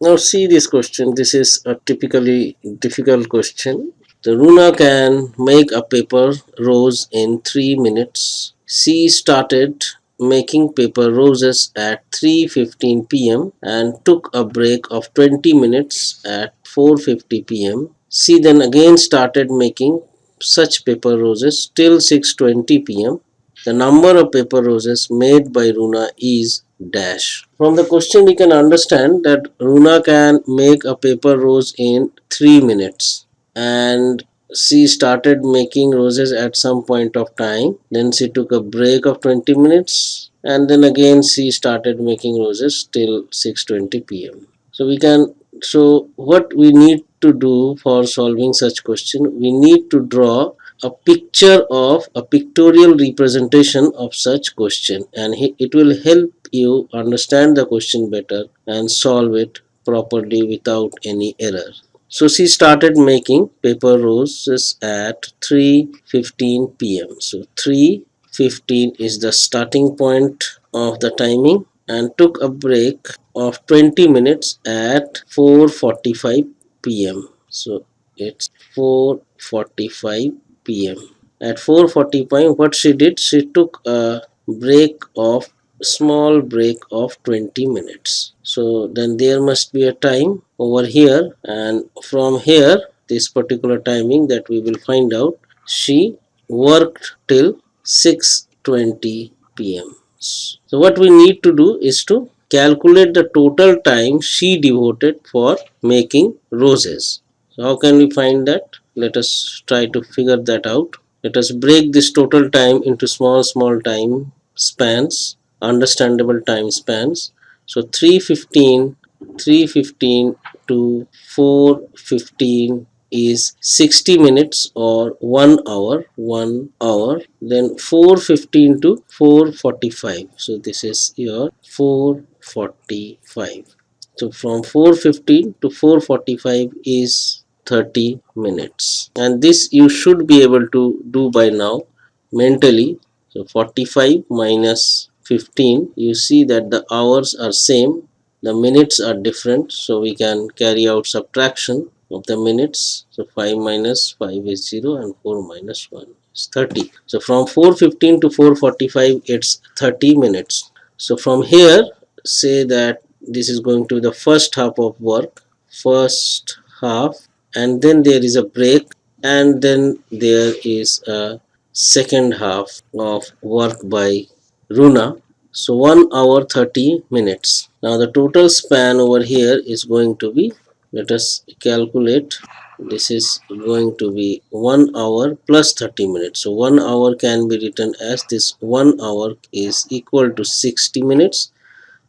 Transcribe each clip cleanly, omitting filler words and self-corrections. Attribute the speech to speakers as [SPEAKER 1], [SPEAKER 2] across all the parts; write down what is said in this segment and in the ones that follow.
[SPEAKER 1] Now see this question. This is a typically difficult question. The Runa can make a paper rose in 3 minutes. She started making paper roses at 3:15 p.m. and took a break of 20 minutes at 4:50 p.m. She then again started making such paper roses till 6:20 p.m. The number of paper roses made by Runa is dash. From the question we can understand that Runa can make a paper rose in 3 minutes, and she started making roses at some point of time. Then she took a break of 20 minutes, and then again she started making roses till 6:20 p.m. So we can, so what we need to do for solving such question, we need to draw a picture of a pictorial representation of such question, and it will help you understand the question better and solve it properly without any error. So she started making paper roses at 3:15 p.m. So 3:15 is the starting point of the timing, and took a break of 20 minutes at 4:45 p.m. So it's 4:45 p.m. At 4:45, what she did, she took a break of small break of 20 minutes. So then there must be a time over here, and from here this particular timing that we will find out, she worked till 6:20 p.m. So what we need to do is to calculate the total time she devoted for making roses. So how can we find that? Let us try to figure that out. Let us break this total time into small time spans, understandable time spans. So 3:15 to 4:15 is 60 minutes or 1 hour, 1 hour. Then 4:15 to 4:45, so this is your 4:45. So from 4:15 to 4:45 is 30 minutes, and this you should be able to do by now mentally. So 45 minus 15, you see that the hours are same, the minutes are different, so we can carry out subtraction of the minutes. So 5 minus 5 is 0 and 4 minus 1 is 30. So from 4:15 to 4:45 it's 30 minutes. So from here, say that this is going to be the first half of work, first half, and then there is a break, and then there is a second half of work by Runa. So 1 hour 30 minutes. Now the total span over here is going to be, let us calculate, this is going to be 1 hour plus 30 minutes. So 1 hour can be written as this, 1 hour is equal to 60 minutes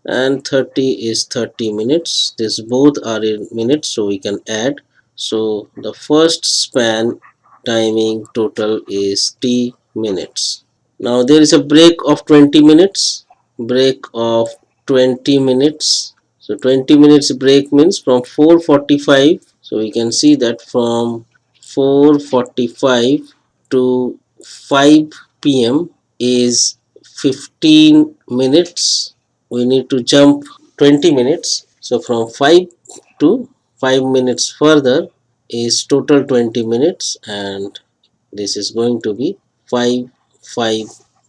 [SPEAKER 1] and 30 is 30 minutes. This both are in minutes, so we can add. So the first span timing total is t minutes. Now there is a break of 20 minutes, break of 20 minutes. So 20 minutes break means from 4:45, so we can see that from 4:45 to 5 p.m. is 15 minutes. We need to jump 20 minutes. So from 5 to 5 minutes further is total 20 minutes, and this is going to be 5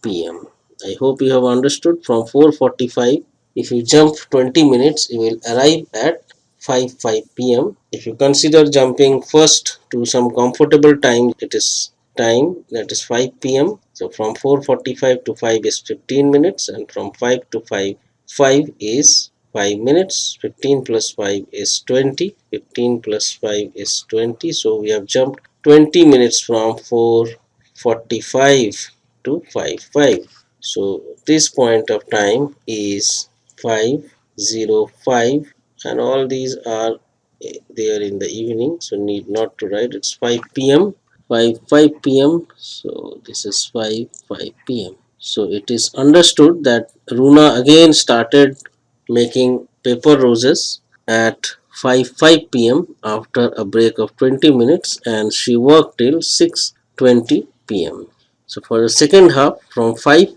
[SPEAKER 1] p.m. I hope you have understood. From 4:45, if you jump 20 minutes, you will arrive at 5 p.m. If you consider jumping first to some comfortable time, it is time, that is 5 p.m. So from 4:45 to 5 is 15 minutes, and from 5 to 5 is 5 minutes. 15 plus 5 is 20. 15 plus 5 is 20. So we have jumped 20 minutes from 4:45 to 5. So this point of time is 5:05, and all these are there in the evening, so need not to write. It's 5 p.m. 5 p.m. So this is 5 p.m. So it is understood that Runa again started making paper roses at 5 p.m. after a break of 20 minutes, and she worked till 6:20 p.m. So for the second half, from 5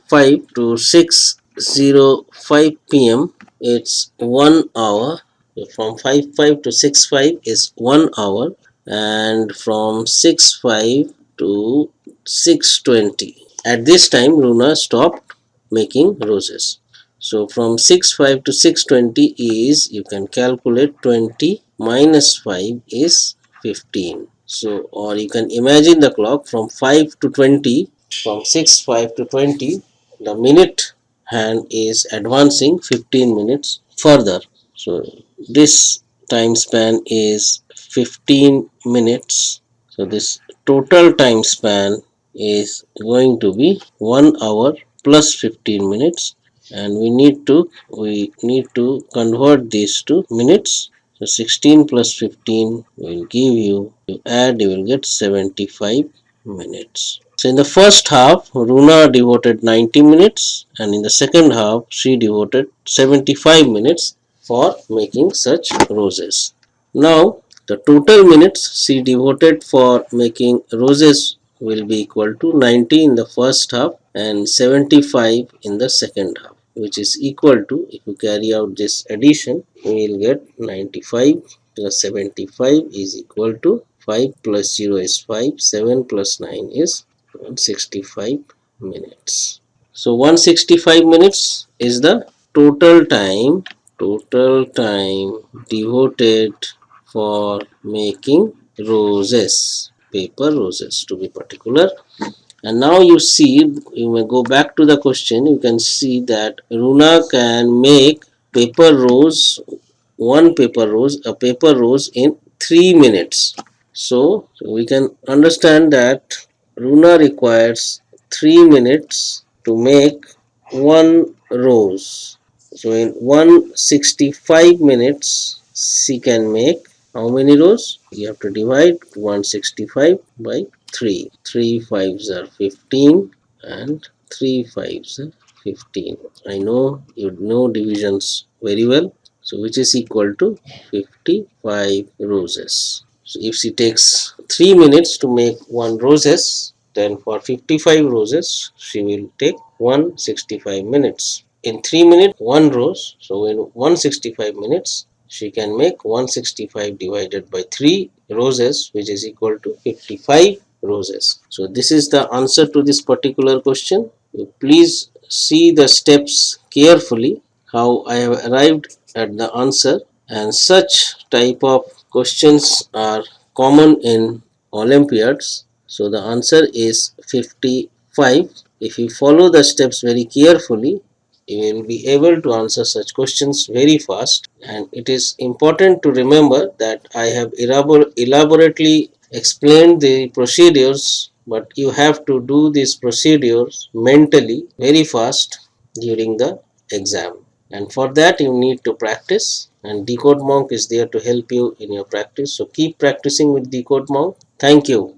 [SPEAKER 1] to 6:05 p.m., it's 1 hour So from 5:05 to 6:05 is 1 hour, and from 6:05 to 6:20. At this time, Luna stopped making roses. So from 6:05 to 6:20 is, you can calculate, 20 minus 5 is 15. So, or you can imagine the clock from 5 to 20, from 6:05 to 20, the minute hand is advancing 15 minutes further. So this time span is 15 minutes. So this total time span is going to be 1 hour plus 15 minutes, and we need to convert these to minutes. So 16 plus 15 will give you add, you will get 75 minutes. So in the first half, Runa devoted 90 minutes, and in the second half, she devoted 75 minutes for making such roses. Now, the total minutes she devoted for making roses will be equal to 90 in the first half and 75 in the second half, which is equal to, if you carry out this addition, we will get 95 plus 75 is equal to 5 plus 0 is 5, 7 plus 9 is 165 minutes. So 165 minutes is the total time devoted for making roses, paper roses to be particular. And now you see, you may go back to the question, you can see that Runa can make paper rose, a paper rose in 3 minutes. So we can understand that Runa requires 3 minutes to make one rose. So in 165 minutes she can make how many rows? You have to divide 165 by 3. 3 fives are 15 and 3 fives are 15. I know you know divisions very well. So which is equal to 55 roses. So if she takes 3 minutes to make one roses, then for 55 roses she will take 165 minutes. In 3 minutes, one rose. So in 165 minutes, she can make 165 divided by 3 roses, which is equal to 55 roses. So this is the answer to this particular question. Please see the steps carefully, how I have arrived at the answer, and such type of questions are common in Olympiads. So the answer is 55. If you follow the steps very carefully, you will be able to answer such questions very fast. And it is important to remember that I have elaborately explained the procedures, but you have to do these procedures mentally very fast during the exam. And for that you need to practice, and Decode Monk is there to help you in your practice. So keep practicing with Decode Monk. Thank you.